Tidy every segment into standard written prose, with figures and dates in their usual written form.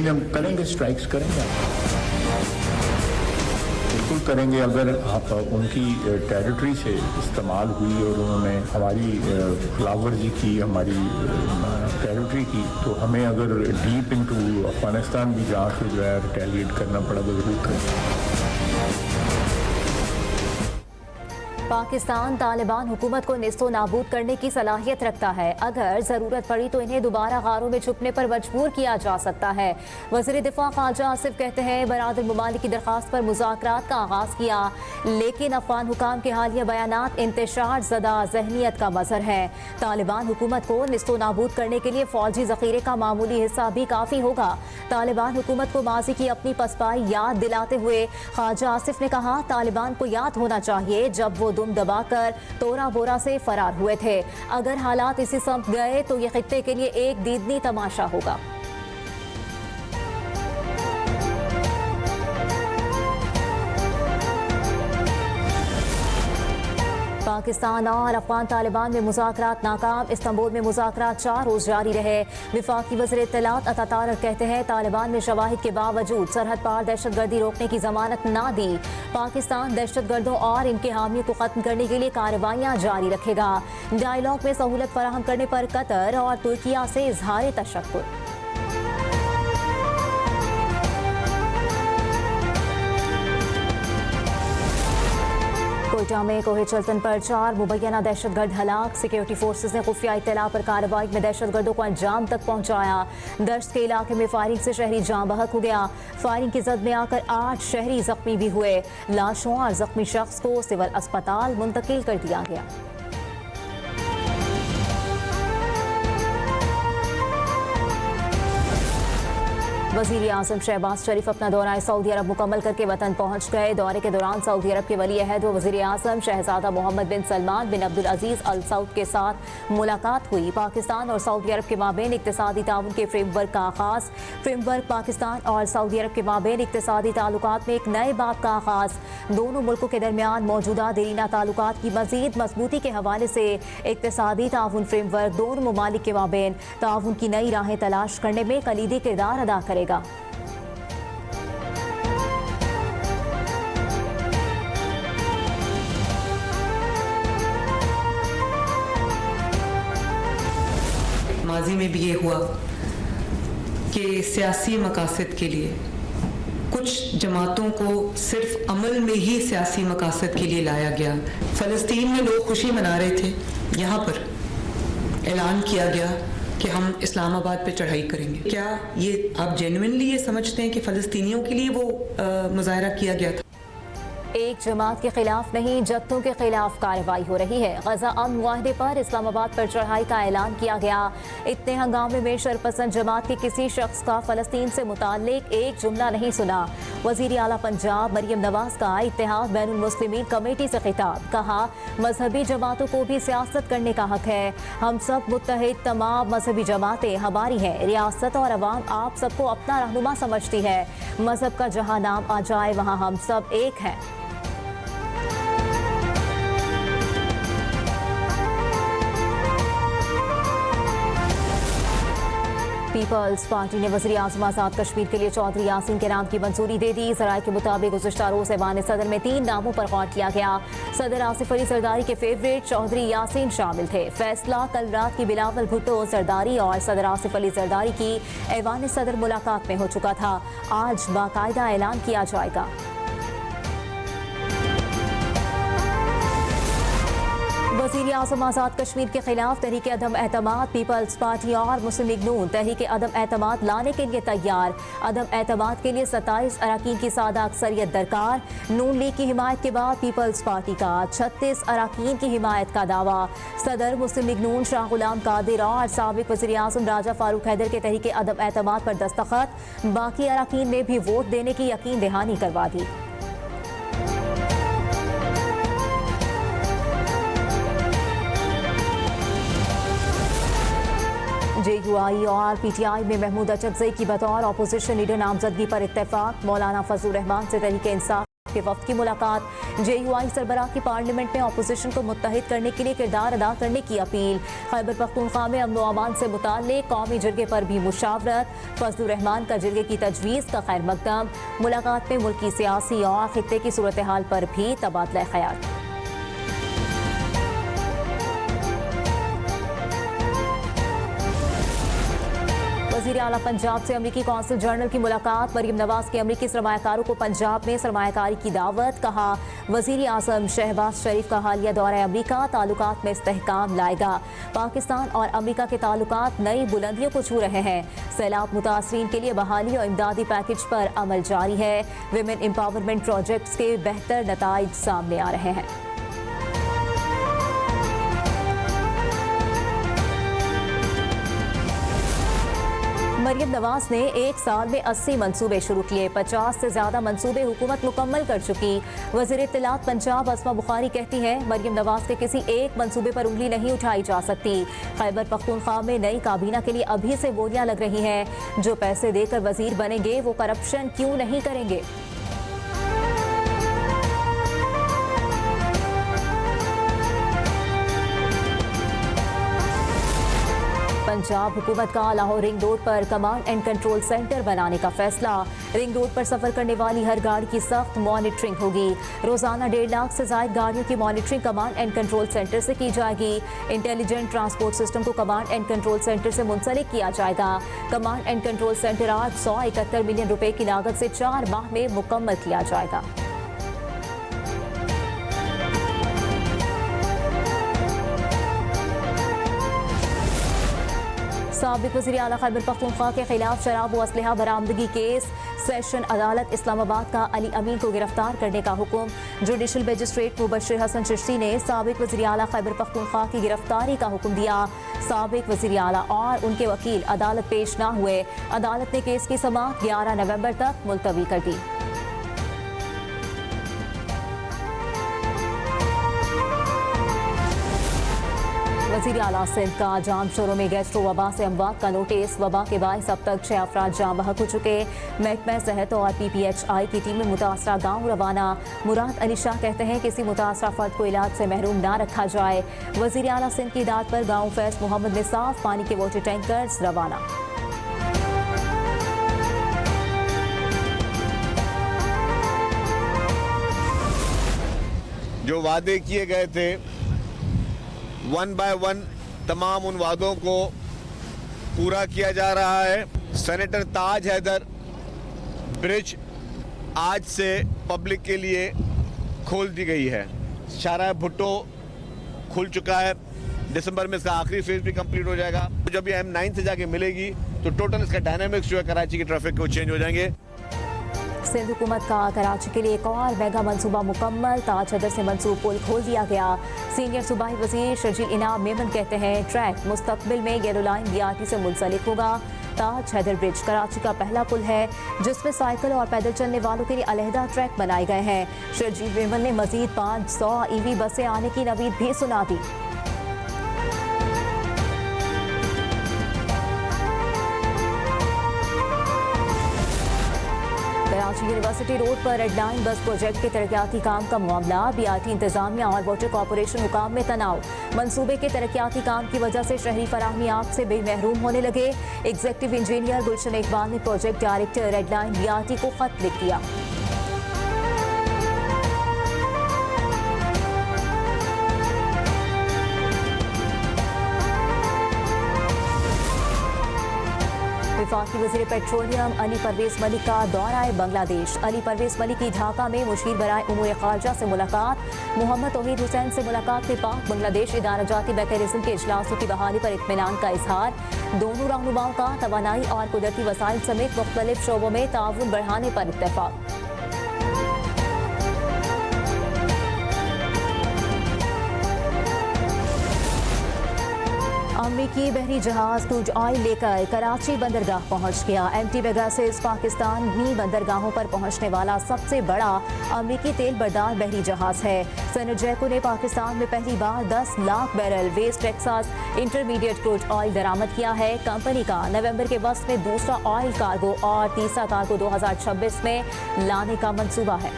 लेकिन हम करेंगे, स्ट्राइक्स करेंगे, बिल्कुल करेंगे। अगर उनकी टेरिटरी से इस्तेमाल हुई और उन्होंने हमारी खिलाफवर्जी की, हमारी टेरिटरी की, तो हमें अगर डीप इनटू अफगानिस्तान भी जहाँ से जो है रिटेलिएट करना पड़ा तो जरूर करेंगे। पाकिस्तान तालिबान हुकूमत को निस्तो नाबूद करने की सलाहियत रखता है। अगर जरूरत पड़ी तो इन्हें दोबारा गारों में छुपने पर मजबूर किया जा सकता है। वज़ीर दिफा ख्वाजा आसिफ कहते हैं बरादर ममालिक की दरख्वास्त पर मुज़ाकरात का आगाज किया, लेकिन अफगान हुकाम के हालिया बयानात इंतशार ज़दा जहनीत का मज़हर है। तालिबान हुकूमत को निस्तो नाबूद करने के लिए फौजी ज़ख़ीरे का मामूली हिस्सा भी काफ़ी होगा। तालिबान हुकूमत को माजी की अपनी पसपाई याद दिलाते हुए ख्वाजा आसिफ ने कहा, तालिबान को याद होना चाहिए जब वो दुम दबाकर तोरा बोरा से फरार हुए थे। अगर हालात इसी समत गए तो ये खित्ते के लिए एक दीदनी तमाशा होगा। पाकिस्तान और अफगान तालिबान में मुज़ाकरात नाकाम। इस्तांबुल में मुज़ाकरात 4 रोज़ जारी रहे। विफाकी वज़ीर इत्तलात अता तारक कहते हैं तालिबान ने शवाहिद के बावजूद सरहद पार दहशतगर्दी रोकने की जमानत ना दी। पाकिस्तान दहशतगर्दों और इनके हामियों को खत्म करने के लिए कार्रवाइयाँ जारी रखेगा। डायलॉग में सहूलत फराहम करने पर कतर और तुर्किया से इजहार तशक्कुर। कोयटा में कोहे चलतन पर 4 मुबैना दहशतगर्द हलाक। सिक्योरिटी फोर्सेज ने खुफिया इत्तला पर कार्रवाई में दहशतगर्दों को अंजाम तक पहुंचाया। दश्त के इलाके में फायरिंग से शहरी जाँ बहक हो गया। फायरिंग की जद में आकर 8 शहरी जख्मी भी हुए। लाशों और जख्मी शख्स को सिविल अस्पताल मुंतकिल कर दिया गया। वज़ीर आज़म शहबाज शरीफ अपना दौरा सऊदी अरब मुकम्मल करके वतन पहुँच गए। दौरे के दौरान सऊदी अरब के वली अहद व वज़ीर आज़म शहजादा मोहम्मद बिन सलमान बिन अब्दुल अजीज़ अल सऊद के साथ मुलाकात हुई। पाकिस्तान और सऊदी अरब के माबेन इक़्तिसादी ताउन के फ्रेमवर्क का आगाज़। फ्रेमवर्क पाकिस्तान और सऊदी अरब के माबेन इक़्तिसादी ताल्लुकात में एक नए बाब का आगाज़। दोनों मुल्कों के दरमियान मौजूदा देरीना ताल्लुकात की मज़ीद मजबूती के हवाले से इक़्तिसादी ताउन फ्रेमवर्क दोनों ममालिक के माबेन ताउन की नई राहें तलाश करने में कलीदी किरदार अदा करेगा। माजी में भी ये हुआ कि सियासी मकासद के लिए कुछ जमातों को सिर्फ अमल में ही सियासी मकासद के लिए लाया गया। फ़लस्तीन में लोग खुशी मना रहे थे, यहाँ पर ऐलान किया गया कि हम इस्लामाबाद पे चढ़ाई करेंगे। क्या ये आप जेन्युइनली ये समझते हैं कि फ़लस्तीनियों के लिए वो मुजाहरा किया गया था? एक जमात के खिलाफ नहीं, जत्थों के खिलाफ कार्रवाई हो रही है। गजा अमन मुआहदे पर इस्लामाबाद पर चढ़ाई का ऐलान किया गया। इतने हंगामे में शरपसंद जमात के किसी शख्स का फ़लस्तीन से मुताल्लिक एक जुमला नहीं सुना। वज़ीर आला पंजाब मरियम नवाज का इत्तेहाद बैनुल मुस्लिमीन कमेटी से खिताब। कहा, मजहबी जमातों को भी सियासत करने का हक है। हम सब मुत्तहिद तमाम मजहबी जमातें हमारी हैं। रियासत और अवाम आप सबको अपना रहनुमा समझती है। मजहब का जहाँ नाम आ जाए वहाँ हम सब एक हैं। पीपल्स पार्टी ने वज़ीर आज़म आज़ाद कश्मीर के लिए चौधरी यासीन के नाम की मंजूरी दे दी। ज़राए के मुताबिक गुज़िश्ता रोज़ ऐवान सदर में 3 नामों पर गौर किया गया। सदर आसिफ अली जरदारी के फेवरेट चौधरी यासीन शामिल थे। फैसला कल रात की बिलावल भुट्टो जरदारी और सदर आसिफ अली जरदारी की ऐवान सदर मुलाकात में हो चुका था। आज बाकायदा ऐलान किया जाएगा। वज़ीर आज़म आज़ाद कश्मीर के खिलाफ तहरीक अदम एतमाद, पीपल्स पार्टी और मुस्लिम लीग नून तहरीक अदम एतमाद लाने के लिए तैयार। अदम एतमाद के लिए 27 अरकान की सादा अक्सरियत दरकार। नून लीग की हिमायत के बाद पीपल्स पार्टी का 36 अरकान की हिमायत का दावा। सदर मुस्लिम लीग नून शाह गुलाम कादिर और साबिक वज़ीर आज़म राजा फारूक हैदर के तहरीक अदम एतमाद पर दस्तखत। बाकी अरकान ने भी वोट देने की यकीन दहानी करवा दी। JUI और PTI में महमूद अचकज़ई की बतौर अपोजिशन लीडर नामजदगी पर इत्तेफाक। मौलाना फजलुर रहमान से तहरीक इंसाफ के वफ्द की मुलाकात, JUI सरबराह की पार्लियामेंट में अपोजिशन को मुत्तहिद करने के लिए किरदार अदा करने की अपील, खैबर पख्तूनख्वा में अमन व अमान से मुताल्लिक़ कौमी जिरगे पर भी मुशावरत, फजलुर रहमान का जिरगे की तजवीज़ का खैर मकदम। मुलाकात में मुल्की सियासी और खित्ते की सूरत हाल पर भी तबादला ख्याल। वज़ीर आला पंजाब से अमरीकी कौंसल जनरल की मुलाकात, मरियम नवाज के अमरीकी सरमायाकारों को पंजाब में सरमायाकारी की दावत, कहा वज़ीर आज़म शहबाज शरीफ का हालिया दौरा अमरीका ताल्लुकात में इस्तेहकाम लाएगा। पाकिस्तान और अमरीका के ताल्लुकात नई बुलंदियों को छू रहे हैं। सैलाब मुतासरीन के लिए बहाली और इमदादी पैकेज पर अमल जारी है। विमेन एम्पावरमेंट प्रोजेक्ट्स के बेहतर नताइज सामने आ रहे हैं। मरियम नवाज ने एक साल में 80 मंसूबे शुरू किए, 50 से ज्यादा मंसूबे हुकूमत मुकम्मल कर चुकी। वज़ीर इत्तलात पंजाब अस्मा बुखारी कहती हैं मरियम नवाज के किसी एक मंसूबे पर उंगली नहीं उठाई जा सकती। खैबर पख्तूनख्वा में नई काबीना के लिए अभी से बोलियां लग रही हैं। जो पैसे देकर वजीर बनेंगे वो करप्शन क्यों नहीं करेंगे। पंजाब हुकूमत का लाहौर रिंग रोड पर कमांड एंड कंट्रोल सेंटर बनाने का फैसला। रिंग रोड पर सफर करने वाली हर गाड़ी की सख्त मॉनिटरिंग होगी। रोजाना 1.5 लाख से ज्यादा गाड़ियों की monitoring command and control centre से की जाएगी। इंटेलिजेंट ट्रांसपोर्ट सिस्टम को कमांड एंड कंट्रोल सेंटर से मुंसलिक किया जाएगा। Command and control centre 871 million रुपए की लागत से 4 माह में मुकम्मल किया जाएगा। साबिक वज़ीर आला खैबर पख्तूनख्वा के खिलाफ शराब व असलहा बरामदगी केस, सेशन अदालत इस्लामाबाद का अली अमीन को गिरफ्तार करने का हुक्म। जुडिशल मजिस्ट्रेट मुबश्शिर हसन चिश्ती ने साबिक वज़ीर आला खैबर पख्तूनख्वा की गिरफ्तारी का हुक्म दिया। साबिक वज़ीर आला और उनके वकील अदालत पेश न हुए। अदालत ने केस की समाअत 11 नवंबर तक मुलतवी कर दी। वज़ीर आला सिंध का जाम शोरों में गैस्ट्रो वबा से अमवात का नोटिस। वबा के बाइस अब तक 6 अफराद जाम बहक हो चुके। महकमा सेहत और PPHI की टीमें मुतासरा गाँव रवाना। मुराद अली शाह कहते हैं किसी मुतासरा फर्द को इलाज से महरूम ना रखा जाए। वज़ीर आला सिंध की दाद पर गाँव फैज मोहम्मद में साफ पानी के वाटर टैंकर्स रवाना। जो वादे किए गए थे 1 बाय 1 तमाम उन वादों को पूरा किया जा रहा है। सेनेटर ताज हैदर ब्रिज आज से पब्लिक के लिए खोल दी गई है। शाहराह भुट्टो खुल चुका है। दिसंबर में इसका आखिरी फेज भी कंप्लीट हो जाएगा। जब ये M9 से जाके मिलेगी तो टोटल इसका डायनामिक्स जो है कराची की ट्रैफिक को चेंज हो जाएंगे। सिंध हुकूमत का कराची के लिए एक और मेगा मंसूबा मुकम्मल। ताज हैदर से मंसूब पुल खोल दिया गया। सीनियर सूबाई वजीर शर्जील इनाम मेमन कहते हैं ट्रैक मुस्तकबिल में येलो लाइन BRT से मुंसलिक होगा। ताज हैदर ब्रिज कराची का पहला पुल है जिसमें साइकिल और पैदल चलने वालों के लिए अलहदा ट्रैक बनाए गए हैं। शर्जील मेमन ने मजीद 500 EV बसें आने की नवीद भी सुना दी। कराची यूनिवर्सिटी रोड पर रेड लाइन बस प्रोजेक्ट के तरक्याती काम का मामला। BRT इंतजामिया और वाटर कॉर्पोरेशन हुकाम में तनाव। मंसूबे के तरक्याती काम की वजह से शहरी फराहमी आप से बेमहरूम होने लगे। एग्जीक्यूटिव इंजीनियर गुलशन इकबाल ने project director red line BRT को खत लिख दिया। वफाकी वज़ीर पेट्रोलियम अली परवेज मलिक का दौरा बांग्लादेश। अली परवेज मलिक की ढाका में मुशीर बराए उमूर खारजा से मुलाकात। मोहम्मद तौहीद हुसैन से मुलाकात में पाक बांग्लादेश इदारा जाती मैकेनिज्म के इजलासों की बहाली पर इत्मीनान का इजहार। दोनों रहनुमाओं का तवानाई और कुदरती वसाइल समेत मुख्तलिफ शोबों में ताउन बढ़ाने पर इत्तेफाक। अमरीकी बहरी जहाज क्रूज ऑयल लेकर कराची बंदरगाह पहुंच गया। एम्प्टी वेगासेस पाकिस्तानी बंदरगाहों पर पहुंचने वाला सबसे बड़ा अमरीकी तेल बरदार बहरी जहाज है। सेनेट जैको ने पाकिस्तान में पहली बार 10 lakh barrel West Texas Intermediate crude oil दरामद किया है। कंपनी का नवंबर के वक्त में दूसरा ऑयल कार्गो और तीसरा कार्गो 2026 में लाने का मंसूबा है।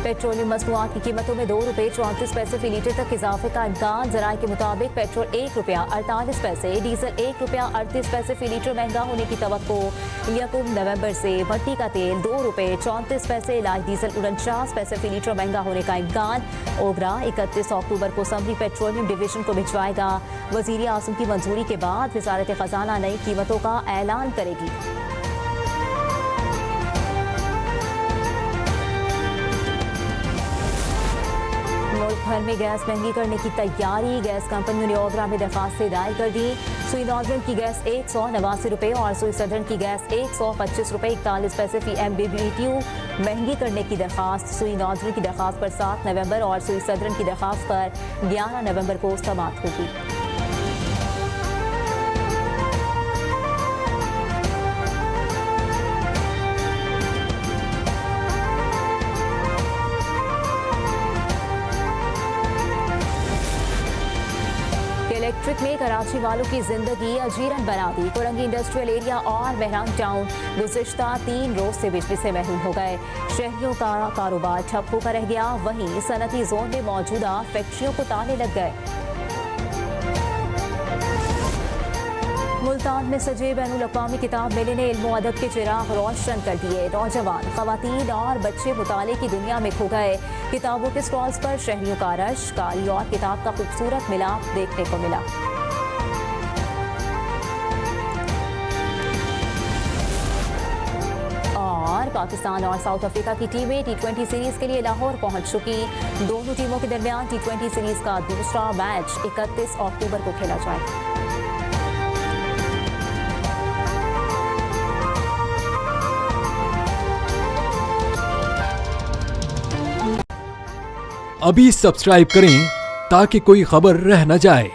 पेट्रोलियम मसनूआत की कीमतों में 2 रुपये 34 पैसे फी लीटर तक इजाफे का इम्कान। जराये के मुताबिक पेट्रोल 1 रुपया 48 पैसे, डीजल 1 रुपया 38 पैसे फी लीटर महंगा होने की तवक्को। 1 नवंबर से भट्टी का तेल 2 रुपये 34 पैसे, लाइट डीजल 49 पैसे फी लीटर महंगा होने का इम्कान। ओगरा 31 अक्टूबर को समरी पेट्रोलियम डिवीजन को भिजवाएगा। वजीर आज़म की मंजूरी के बाद वजारत खजाना नई कीमतों का ऐलान करेगी। मुल्क भर में गैस महंगी करने की तैयारी। गैस कंपनियों ने ओगरा में दरखास्तें दायर कर दी। सुई नॉर्दर्न की गैस 189 रुपये और सुई सदर्न की गैस 125 रुपये 41 पैसे फी MMBTU महंगी करने की दरखास्त। सुई नॉर्दर्न की दरखास्त पर 7 नवंबर और सुई सदर्न की दरखास्त पर 11 नवंबर को समाअत होगी। इलेक्ट्रिक ने कराची वालों की जिंदगी अजीरन बना दी। कोरंगी इंडस्ट्रियल एरिया और मेहरान टाउन गुज़िश्ता 3 रोज से बिजली से महरूम हो गए। शहरियों का कारोबार ठप होकर रह गया। वहीं सनती जोन में मौजूदा फैक्ट्रियों को ताले लग गए। मुल्तान में सजे बैनुल अक़वामी किताब मेले ने इल्म अदब के चिराग रोशन कर दिए। नौजवान, ख़वातीन और बच्चे मुताले की दुनिया में खो गए। किताबों के स्टॉल्स पर शहरियों का रश, कारी और किताब का खूबसूरत मिलाप देखने को मिला। और पाकिस्तान और साउथ अफ्रीका की टीमें T20 सीरीज के लिए लाहौर पहुंच चुकी। दोनों टीमों के दरमियान T20 सीरीज का दूसरा मैच 31 अक्टूबर को खेला जाएगा। अभी सब्सक्राइब करें ताकि कोई खबर रह न जाए।